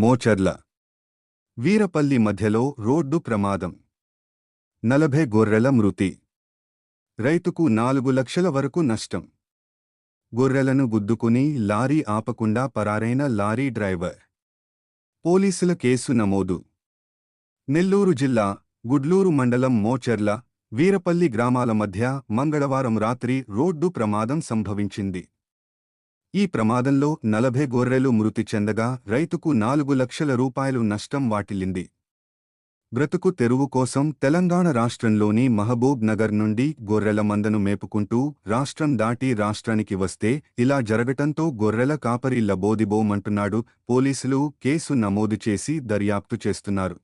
మోచర్ల వీరపల్లి మధ్యలో రోడ్డు ప్రమాదం. 40 గొర్రెల మృతి. రైతుకు 4 లక్షల వరకు నష్టం. గొర్రెలను గుద్దుకుని లారీ ఆపకుండా పరారైన లారీ డ్రైవర్. పోలీసుల కేసు నమోదు. నెల్లూరు జిల్లా గుడ్లూరు మండలం మోచర్ల, వీరపల్లి గ్రామాల మధ్య మంగళవారం రాత్రి రోడ్డు ప్రమాదం సంభవించింది. ఈ ప్రమాదంలో 40 గొర్రెలు మృతి చెందగా రైతుకు 4 లక్షల రూపాయలు నష్టం వాటిల్లింది. బ్రతుకు తెరువు కోసం తెలంగాణ రాష్ట్రంలోని మహబూబ్ నగర్ నుండి గొర్రెల మందను మేపుకుంటూ రాష్ట్రం దాటి రాష్ట్రానికి వస్తే ఇలా జరగటంతో గొర్రెల కాపరి లబోదిబోమంటున్నాడు. పోలీసులు కేసు నమోదు చేసి దర్యాప్తు చేస్తున్నారు.